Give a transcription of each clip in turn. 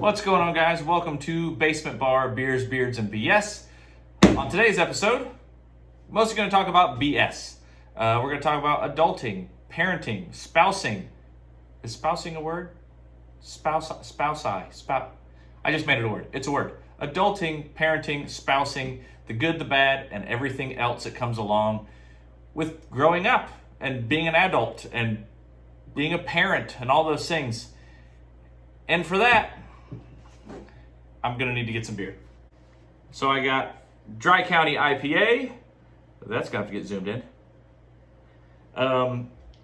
What's going on, guys? Welcome to Basement Bar Beers, Beards, and BS. On today's episode, mostly going to talk about BS. We're going to talk about adulting, parenting, spousing. Is spousing a word? I just made it a word. It's a word. Adulting, parenting, spousing, the good, the bad, and everything else that comes along with growing up and being an adult and being a parent and all those things. And for that, I'm going to need to get some beer. So I got Dry County IPA. That's going to have to get zoomed in.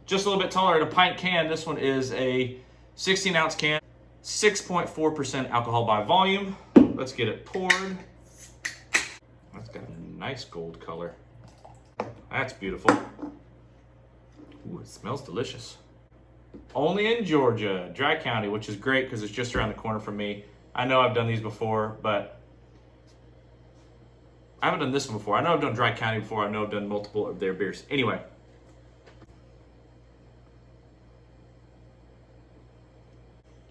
Just a little bit taller than a pint can. This one is a 16-ounce can, 6.4% alcohol by volume. Let's get it poured. That's got a nice gold color. That's beautiful. Ooh, it smells delicious. Only in Georgia, Dry County, which is great because it's just around the corner from me. I know I've done these before, but I haven't done this one before. I know I've done Dry County before. I know I've done multiple of their beers. Anyway.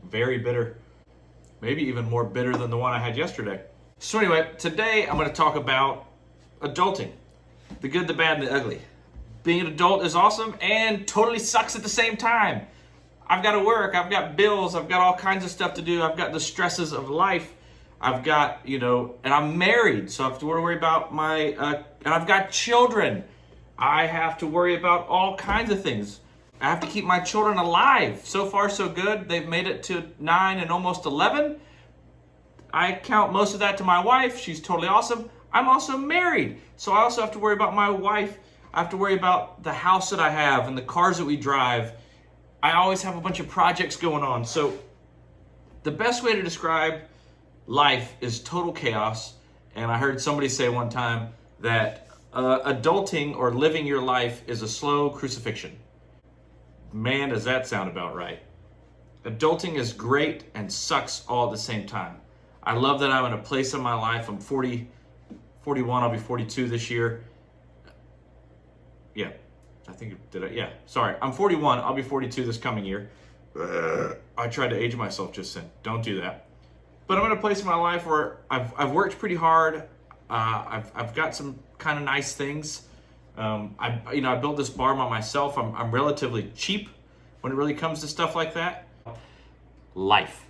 Very bitter. Maybe even more bitter than the one I had yesterday. So anyway, today I'm going to talk about adulting. The good, the bad, and the ugly. Being an adult is awesome and totally sucks at the same time. I've got to work, I've got bills, I've got all kinds of stuff to do, I've got the stresses of life, I've got, and I'm married, so I have to worry about and I've got children. I have to worry about all kinds of things. I have to keep my children alive. So far, so good. They've made it to 9 and almost 11. I count most of that to my wife. She's totally awesome. I'm also married, so I also have to worry about my wife. I have to worry about the house that I have and the cars that we drive. I always have a bunch of projects going on. So the best way to describe life is total chaos. And I heard somebody say one time that adulting or living your life is a slow crucifixion. Man, does that sound about right. Adulting is great and sucks all at the same time. I love that I'm in a place in my life. I'm 41, I'll be 42 this year. Yeah, sorry. I'm 41, I'll be 42 this coming year. I tried to age myself just then. Don't do that. But I'm in a place in my life where I've worked pretty hard. I've got some kind of nice things. I built this bar by myself. I'm relatively cheap when it really comes to stuff like that. Life.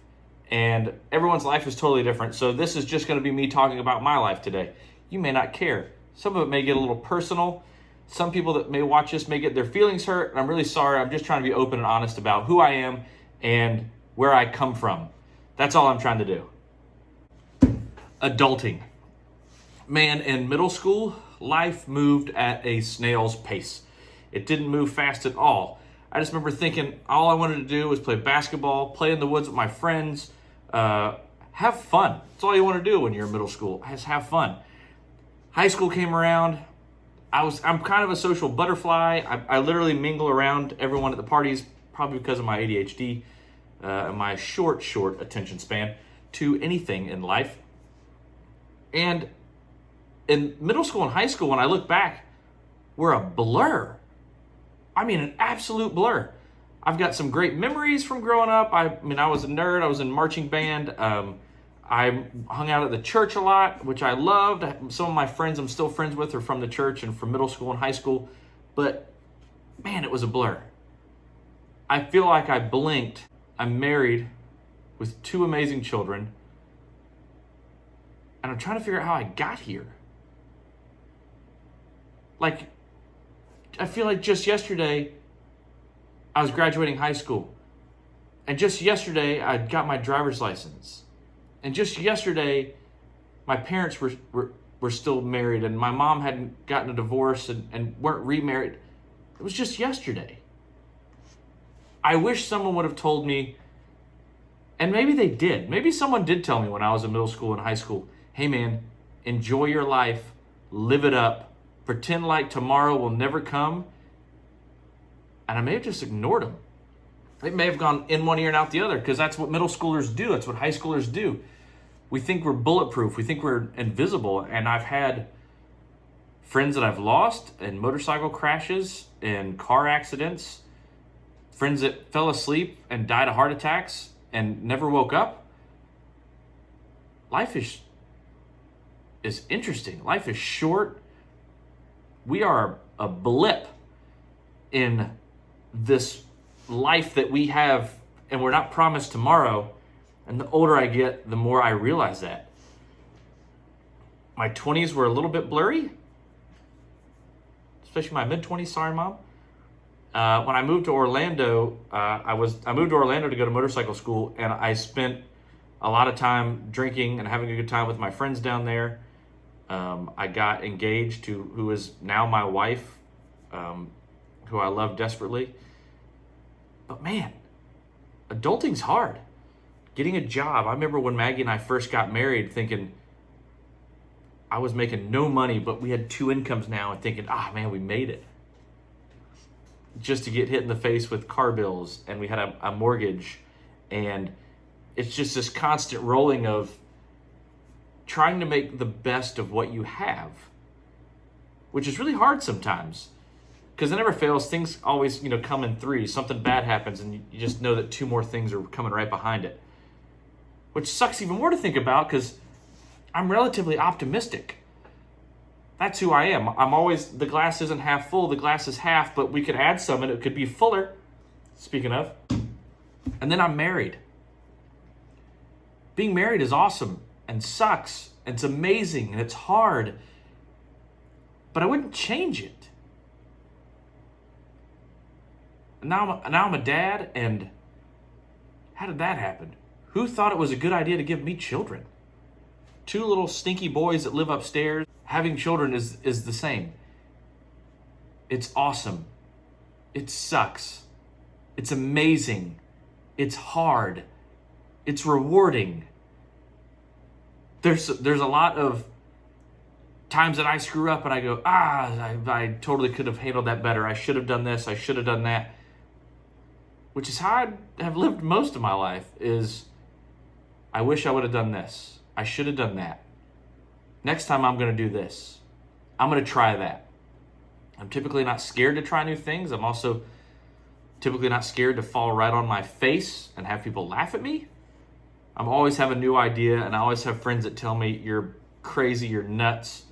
And everyone's life is totally different. So this is just going to be me talking about my life today. You may not care. Some of it may get a little personal. Some people that may watch this may get their feelings hurt. And I'm really sorry. I'm just trying to be open and honest about who I am and where I come from. That's all I'm trying to do. Adulting. Man, in middle school, life moved at a snail's pace. It didn't move fast at all. I just remember thinking all I wanted to do was play basketball, play in the woods with my friends, have fun. That's all you want to do when you're in middle school, just have fun. High school came around. I'm kind of a social butterfly. I literally mingle around everyone at the parties, probably because of my ADHD and my short attention span to anything in life. And in middle school and high school, when I look back, we're a blur. I mean, an absolute blur. I've got some great memories from growing up. I was a nerd. I was in marching band. I hung out at the church a lot, which I loved. Some of my friends I'm still friends with are from the church and from middle school and high school. But, man, it was a blur. I feel like I blinked. I'm married with 2 amazing children. And I'm trying to figure out how I got here. Like, I feel like just yesterday, I was graduating high school. And just yesterday, I got my driver's license. And just yesterday, my parents were still married, and my mom hadn't gotten a divorce and weren't remarried. It was just yesterday. I wish someone would have told me, and maybe they did. Maybe someone did tell me when I was in middle school and high school, hey man, enjoy your life, live it up, pretend like tomorrow will never come. And I may have just ignored them. It may have gone in one ear and out the other, because that's what middle schoolers do. That's what high schoolers do. We think we're bulletproof. We think we're invisible. And I've had friends that I've lost in motorcycle crashes and car accidents, friends that fell asleep and died of heart attacks and never woke up. life is interesting. Life is short. We are a blip in this life that we have, and we're not promised tomorrow. And the older I get, the more I realize that. My 20s were a little bit blurry, especially my mid-20s. Sorry, Mom. When I moved to Orlando, I moved to Orlando to go to motorcycle school, and I spent a lot of time drinking and having a good time with my friends down there. I got engaged to who is now my wife, who I love desperately. But man, adulting's hard. Getting a job. I remember when Maggie and I first got married thinking I was making no money, but we had 2 incomes now, and thinking, man, we made it. Just to get hit in the face with car bills, and we had a mortgage, and it's just this constant rolling of trying to make the best of what you have, which is really hard sometimes, because it never fails. Things always, come in threes. Something bad happens, and you just know that 2 more things are coming right behind it, which sucks even more to think about because I'm relatively optimistic. That's who I am. I'm always, the glass isn't half full, the glass is half, but we could add some and it could be fuller, speaking of. And then I'm married. Being married is awesome and sucks, and it's amazing, and it's hard, but I wouldn't change it. And now I'm a dad, and how did that happen? Who thought it was a good idea to give me children? 2 little stinky boys that live upstairs. Having children is the same. It's awesome. It sucks. It's amazing. It's hard. It's rewarding. There's a lot of times that I screw up and I go, I totally could have handled that better. I should have done this. I should have done that. Which is how I have lived most of my life, is I wish I would have done this. I should have done that. Next time I'm going to do this. I'm going to try that. I'm typically not scared to try new things. I'm also typically not scared to fall right on my face and have people laugh at me. I'm always have a new idea, and I always have friends that tell me, you're crazy, you're nuts.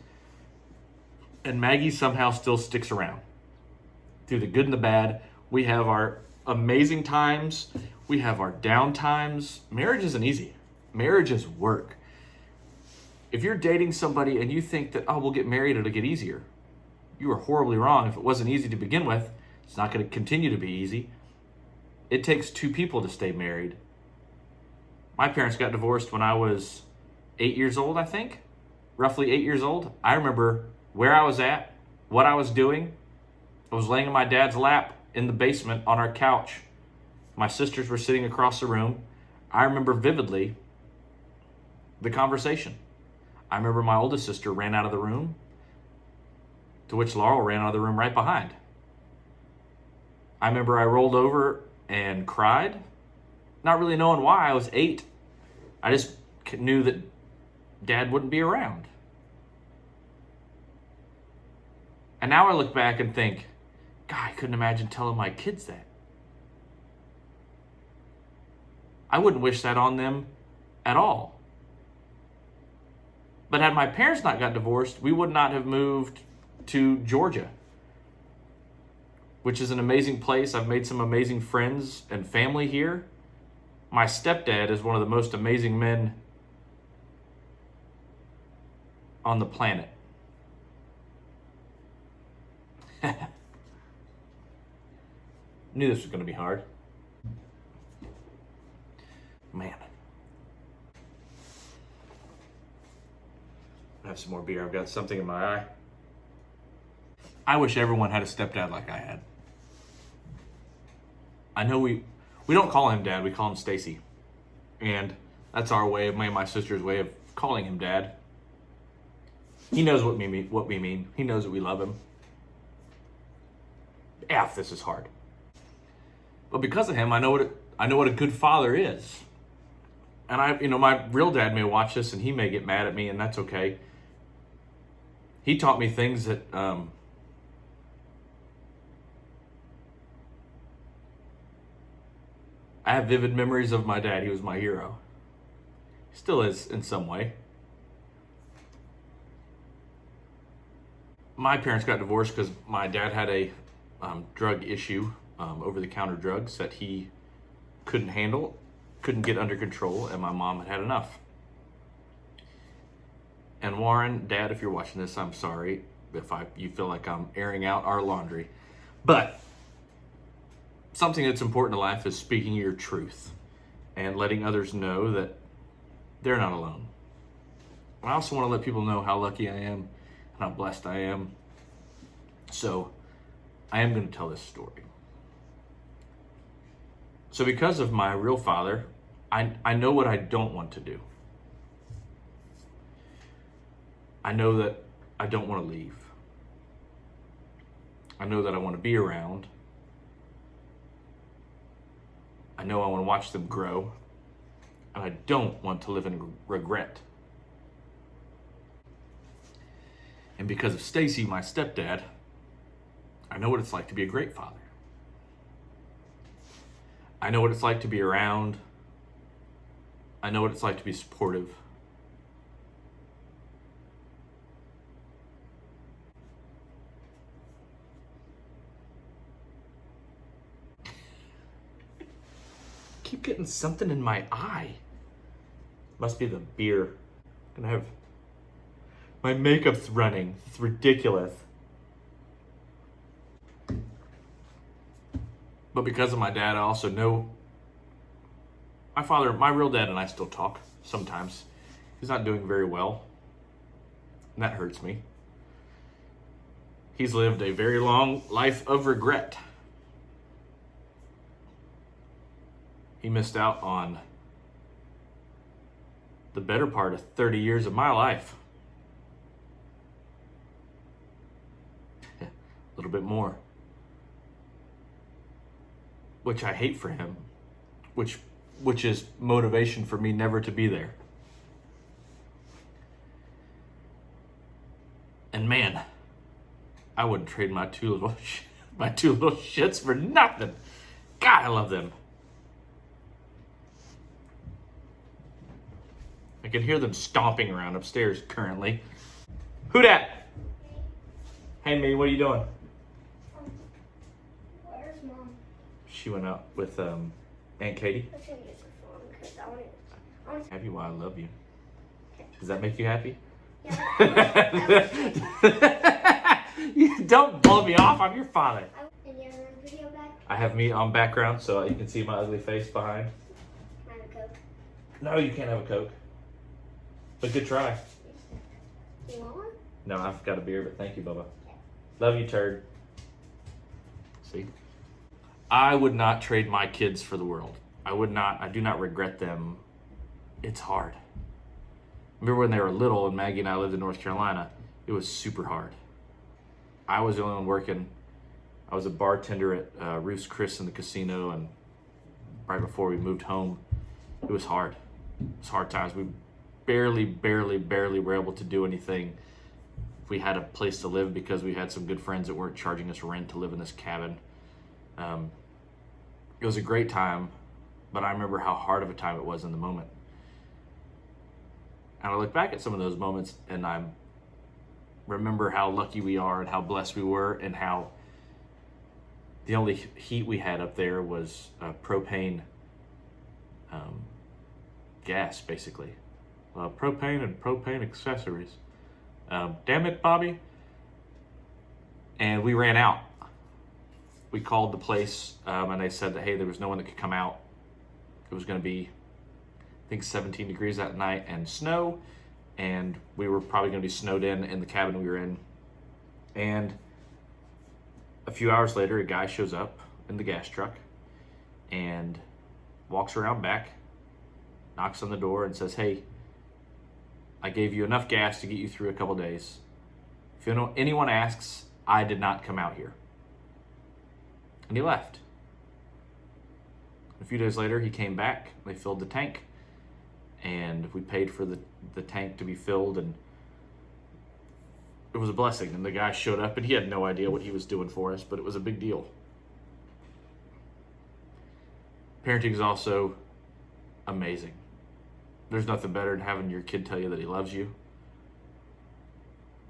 And Maggie somehow still sticks around. Through the good and the bad, we have our amazing times. We have our down times. Marriage isn't easy. Marriage is work. If you're dating somebody and you think that, we'll get married, it'll get easier, you are horribly wrong. If it wasn't easy to begin with, it's not going to continue to be easy. It takes 2 people to stay married. My parents got divorced when I was 8 years old, I think. Roughly 8 years old. I remember where I was at, what I was doing. I was laying in my dad's lap in the basement on our couch. My sisters were sitting across the room. I remember vividly the conversation. I remember my oldest sister ran out of the room, to which Laurel ran out of the room right behind. I remember I rolled over and cried, not really knowing why. I was 8. I just knew that Dad wouldn't be around. And now I look back and think, God, I couldn't imagine telling my kids that. I wouldn't wish that on them at all. But had my parents not got divorced, we would not have moved to Georgia, which is an amazing place. I've made some amazing friends and family here. My stepdad is one of the most amazing men on the planet. Knew this was going to be hard. Man. Have some more beer. I've got something in my eye. I wish everyone had a stepdad like I had. I know we don't call him Dad, we call him Stacy. And that's our way, my sister's way of calling him Dad. He knows what we mean. He knows that we love him. This is hard. But because of him, I know what a good father is. And my real dad may watch this and he may get mad at me, and that's okay. He taught me things that I have vivid memories of my dad. He was my hero. Still is in some way. My parents got divorced because my dad had a drug issue, over-the-counter drugs that he couldn't handle, couldn't get under control, and my mom had had enough. And Warren, Dad, if you're watching this, I'm sorry if you feel like I'm airing out our laundry. But something that's important in life is speaking your truth and letting others know that they're not alone. I also want to let people know how lucky I am and how blessed I am. So I am going to tell this story. So because of my real father, I know what I don't want to do. I know that I don't want to leave. I know that I want to be around. I know I want to watch them grow. And I don't want to live in regret. And because of Stacy, my stepdad, I know what it's like to be a great father. I know what it's like to be around. I know what it's like to be supportive. Keep getting something in my eye. Must be the beer. I'm gonna have my makeup's running. It's ridiculous. But because of my dad, I also know my father, my real dad, and I still talk sometimes. He's not doing very well, and that hurts me. He's lived a very long life of regret. He missed out on the better part of 30 years of my life. A little bit more. Which I hate for him. Which is motivation for me never to be there. And man, I wouldn't trade my two little shits for nothing. God, I love them. I can hear them stomping around upstairs currently. Who dat? Hey, me, what are you doing? Where's Mom? She went out with Aunt Katie. I should use the phone because I want to. Happy while I love you. Does that make you happy? Yeah. You don't blow me off. I'm your father. And you have a video back? I have me on background so you can see my ugly face behind. Can I have a Coke? No, you can't have a Coke. But good try. You want one? No, I've got a beer, but thank you, Bubba. Love you, turd. See? I would not trade my kids for the world. I do not regret them. It's hard. Remember when they were little and Maggie and I lived in North Carolina? It was super hard. I was the only one working. I was a bartender at Ruth's Chris in the casino, and right before we moved home, it was hard. It was hard times. We barely were able to do anything. We had a place to live because we had some good friends that weren't charging us rent to live in this cabin. It was a great time, but I remember how hard of a time it was in the moment. And I look back at some of those moments and I remember how lucky we are and how blessed we were, and how the only heat we had up there was propane gas, basically. Propane and propane accessories. Damn it, Bobby. And we ran out. We called the place and they said that, hey, there was no one that could come out. It was going to be, I think, 17 degrees that night and snow. And we were probably going to be snowed in the cabin we were in. And a few hours later, a guy shows up in the gas truck and walks around back, knocks on the door and says, hey, I gave you enough gas to get you through a couple days. If anyone asks, I did not come out here. And he left. A few days later, he came back. They filled the tank. And we paid for the tank to be filled. And it was a blessing. And the guy showed up, and he had no idea what he was doing for us, but it was a big deal. Parenting is also amazing. There's nothing better than having your kid tell you that he loves you.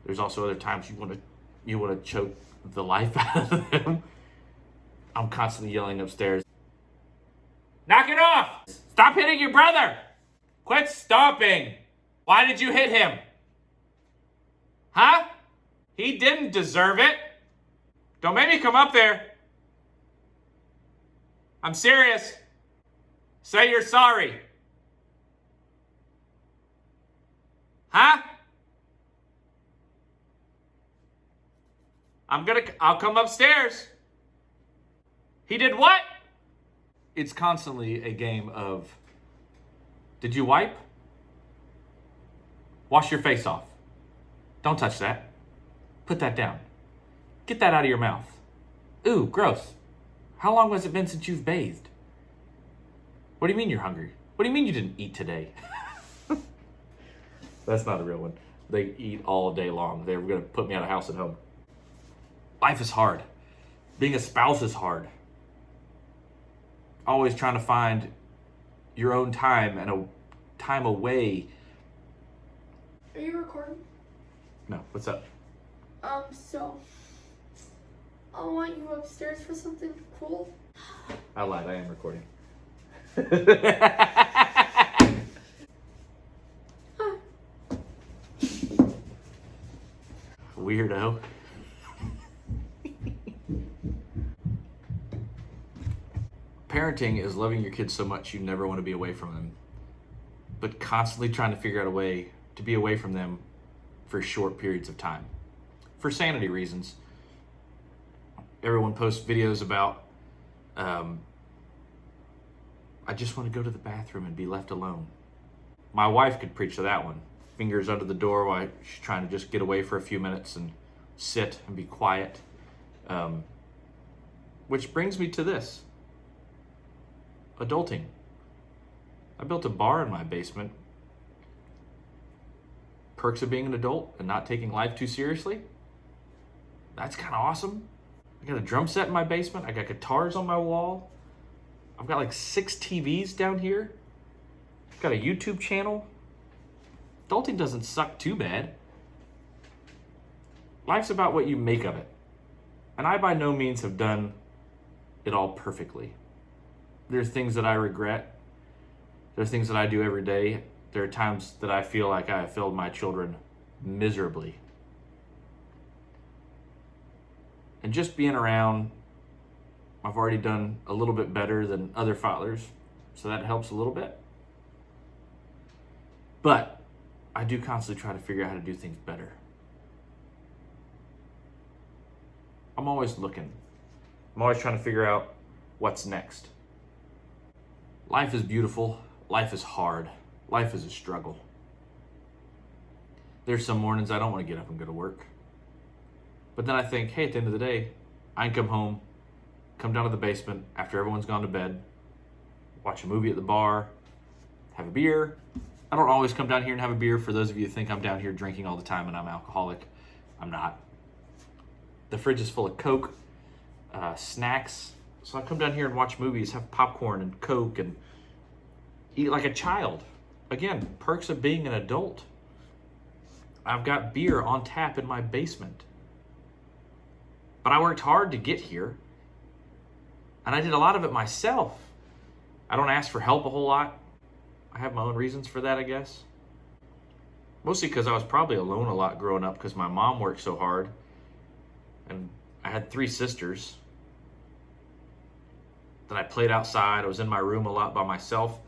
There's also other times you want to choke the life out of them. I'm constantly yelling upstairs. Knock it off! Stop hitting your brother! Quit stomping! Why did you hit him? Huh? He didn't deserve it. Don't make me come up there. I'm serious. Say you're sorry. Huh? I'll come upstairs. He did what? It's constantly a game of, did you wipe? Wash your face off. Don't touch that. Put that down. Get that out of your mouth. Ooh, gross. How long has it been since you've bathed? What do you mean you're hungry? What do you mean you didn't eat today? That's not a real one. They eat all day long. They're going to put me out of house and home. Life is hard. Being a spouse is hard. Always trying to find your own time and a time away. Are you recording? No, what's up? So I want you upstairs for something cool. I lied, I am recording. Weirdo. Parenting is loving your kids so much you never want to be away from them, but constantly trying to figure out a way to be away from them for short periods of time. For sanity reasons, everyone posts videos about, I just want to go to the bathroom and be left alone. My wife could preach to that one. Fingers under the door while she's trying to just get away for a few minutes and sit and be quiet. Which brings me to this. Adulting. I built a bar in my basement. Perks of being an adult and not taking life too seriously. That's kind of awesome. I got a drum set in my basement. I got guitars on my wall. I've got like 6 TVs down here. I've got a YouTube channel. Adulting doesn't suck too bad. Life's about what you make of it. And I by no means have done it all perfectly. There's things that I regret. There's things that I do every day. There are times that I feel like I have failed my children miserably. And just being around, I've already done a little bit better than other fathers, so that helps a little bit. But I do constantly try to figure out how to do things better. I'm always looking. I'm always trying to figure out what's next. Life is beautiful. Life is hard. Life is a struggle. There's some mornings I don't want to get up and go to work. But then I think, hey, at the end of the day, I can come home, come down to the basement after everyone's gone to bed, watch a movie at the bar, have a beer. I don't always come down here and have a beer. For those of you who think I'm down here drinking all the time and I'm alcoholic, I'm not. The fridge is full of Coke, snacks. So I come down here and watch movies, have popcorn and Coke, and eat like a child. Again, perks of being an adult. I've got beer on tap in my basement. But I worked hard to get here. And I did a lot of it myself. I don't ask for help a whole lot. I have my own reasons for that, I guess. Mostly because I was probably alone a lot growing up because my mom worked so hard. And I had 3 sisters. Then I played outside. I was in my room a lot by myself.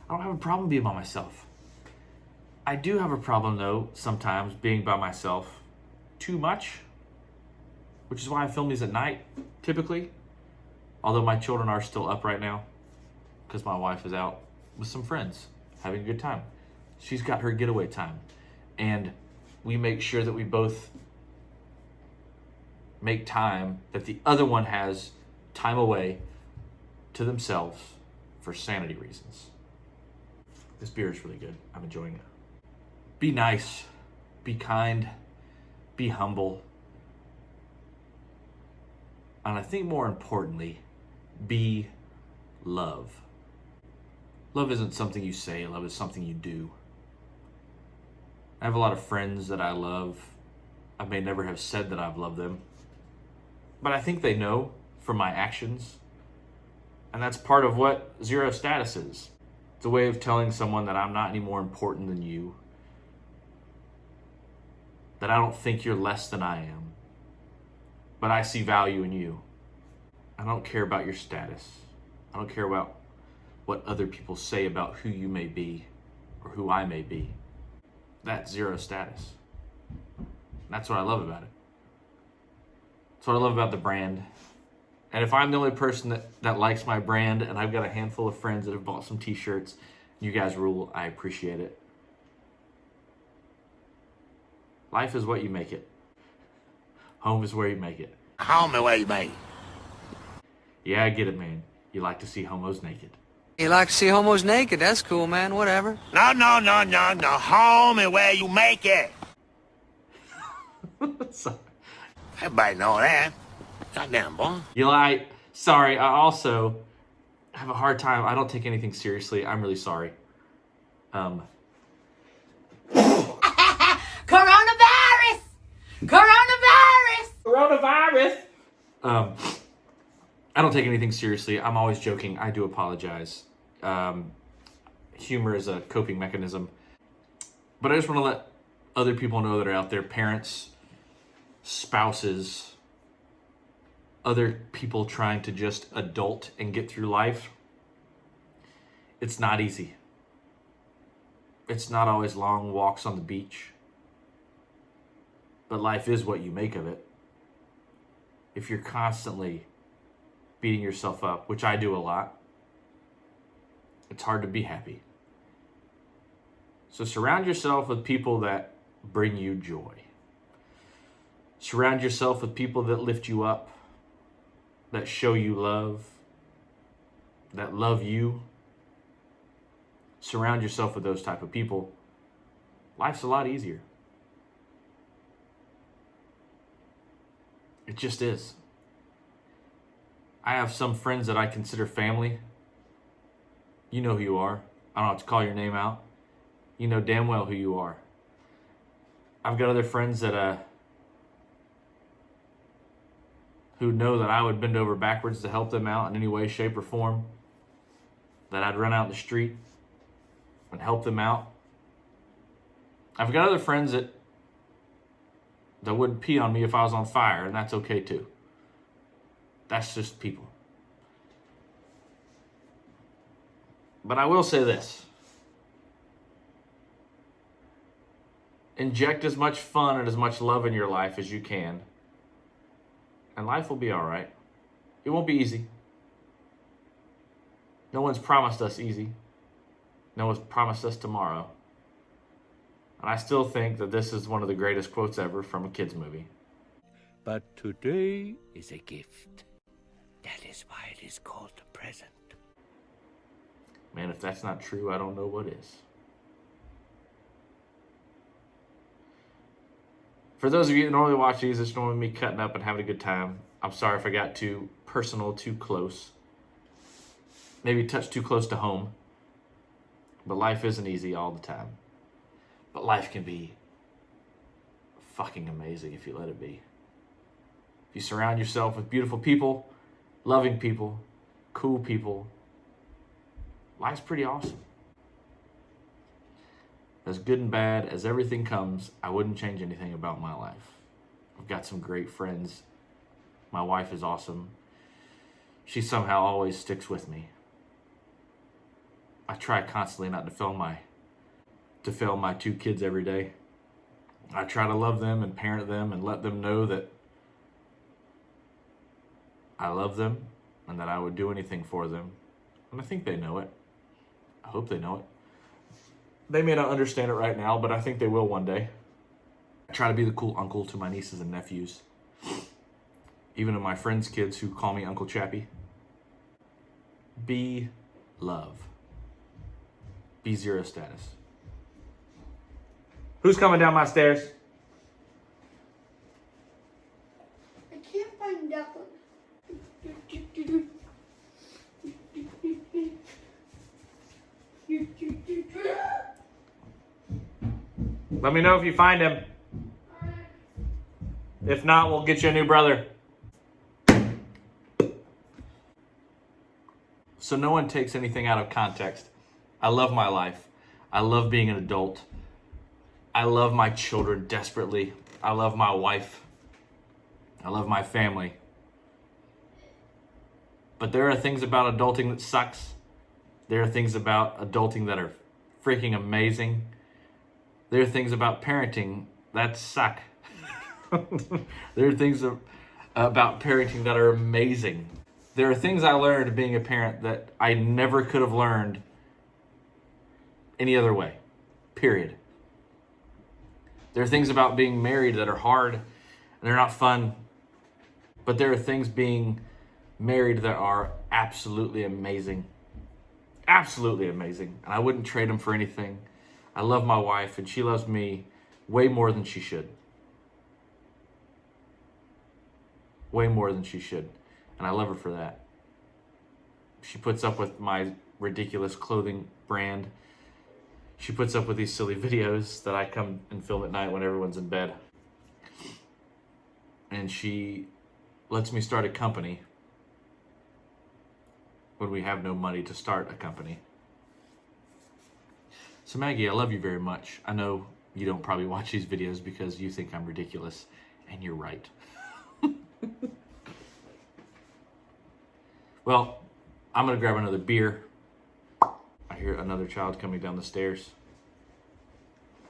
I don't have a problem being by myself. I do have a problem, though, sometimes being by myself too much, which is why I film these at night, typically. Although my children are still up right now because my wife is out with some friends having a good time. She's got her getaway time. And we make sure that we both make time that the other one has time away to themselves for sanity reasons. This beer is really good. I'm enjoying it. Be nice, be kind, be humble. And I think more importantly, be love. Love isn't something you say, love is something you do. I have a lot of friends that I love. I may never have said that I've loved them, but I think they know from my actions. And that's part of what zero status is. It's a way of telling someone that I'm not any more important than you, that I don't think you're less than I am, but I see value in you. I don't care about your status. I don't care about what other people say about who you may be or who I may be. That's zero status. That's what I love about it. That's what I love about the brand. And if I'm the only person that likes my brand, and I've got a handful of friends that have bought some t-shirts, you guys rule, I appreciate it. Life is what you make it. Home is where you make it. Home is where you make it. Yeah, I get it, man. You like to see homos naked. You like to see homos naked? That's cool, man. Whatever. No. Home is where you make it. So, Everybody know that. Goddamn, boy. you lie. Sorry, I also have a hard time. I don't take anything seriously. I'm really sorry. Coronavirus! Coronavirus! Coronavirus! I don't take anything seriously. I'm always joking. I do apologize. Humor is a coping mechanism. But I just want to let other people know that are out there, parents, spouses, other people trying to just adult and get through life. It's not easy. It's not always long walks on the beach. But life is what you make of it. If you're constantly beating yourself up, which I do a lot, it's hard to be happy. So surround yourself with people that bring you joy. Surround yourself with people that lift you up, that show you love, that love you. Surround yourself with those type of people. Life's a lot easier. It just is. I have some friends that I consider family. You know who you are. I don't have to call your name out. You know damn well who you are. I've got other friends that who know that I would bend over backwards to help them out in any way, shape, or form. That I'd run out in the street and help them out. I've got other friends that wouldn't pee on me if I was on fire, and that's okay too. That's just people. But I will say this. Inject as much fun and as much love in your life as you can, and life will be all right. It won't be easy. No one's promised us easy. No one's promised us tomorrow. And I still think that this is one of the greatest quotes ever from a kid's movie. But today is a gift. That is why it is called a present. Man, if that's not true, I don't know what is. For those of you that normally watch these, it's normally me cutting up and having a good time. I'm sorry if I got too personal, too close. Maybe touched too close to home. But life isn't easy all the time. But life can be fucking amazing if you let it be. If you surround yourself with beautiful people, loving people, cool people, life's pretty awesome. As good and bad as everything comes, I wouldn't change anything about my life. I've got some great friends. My wife is awesome. She somehow always sticks with me. I try constantly not to fail my 2 kids every day. I try to love them and parent them and let them know that I love them and that I would do anything for them. And I think they know it. I hope they know it. They may not understand it right now, but I think they will one day. I try to be the cool uncle to my nieces and nephews. Even to my friends' kids who call me Uncle Chappie. Be love. Be zero status. Who's coming down my stairs? I can't find that one. Let me know if you find him. If not, we'll get you a new brother. So no one takes anything out of context. I love my life. I love being an adult. I love my children desperately. I love my wife. I love my family. But there are things about adulting that sucks. There are things about adulting that are freaking amazing. There are things about parenting that suck. There are things about parenting that are amazing. There are things I learned being a parent that I never could have learned any other way. Period. There are things about being married that are hard and they're not fun. But there are things being married that are absolutely amazing. Absolutely amazing. And I wouldn't trade them for anything. I love my wife and she loves me way more than she should. Way more than she should. And I love her for that. She puts up with my ridiculous clothing brand. She puts up with these silly videos that I come and film at night when everyone's in bed. And she lets me start a company when we have no money to start a company. So Maggie, I love you very much. I know you don't probably watch these videos because you think I'm ridiculous, and you're right. Well, I'm gonna grab another beer. I hear another child coming down the stairs.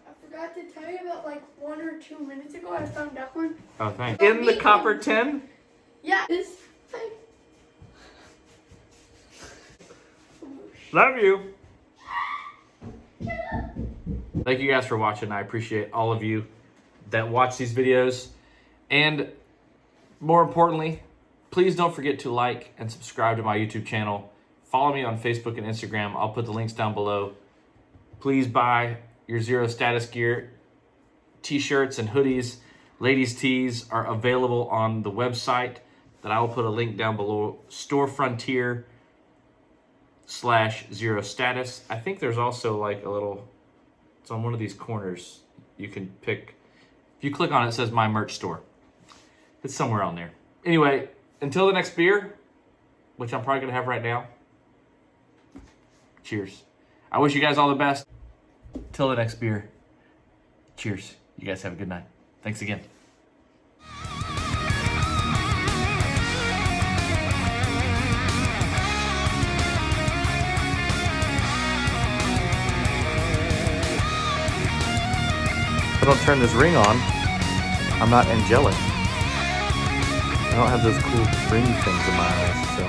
I forgot to tell you about like 1 or 2 minutes ago I found that one. Oh, thanks. In the copper tin? Yeah, this thing. Love you. Thank you guys for watching. I appreciate all of you that watch these videos. And more importantly, please don't forget to like and subscribe to my YouTube channel. Follow me on Facebook and Instagram. I'll put the links down below. Please buy your Zero Status gear. T-shirts and hoodies, ladies' tees are available on the website that I will put a link down below. StoreFrontier/Zero Status. I think there's also like a little, it's on one of these corners. You can pick, if you click on it, it says My Merch Store. It's somewhere on there. Anyway, until the next beer, which I'm probably gonna have right now. Cheers. I wish you guys all the best. Till the next beer. Cheers. You guys have a good night. Thanks again. If I don't turn this ring on, I'm not angelic. I don't have those cool ring things in my eyes, so.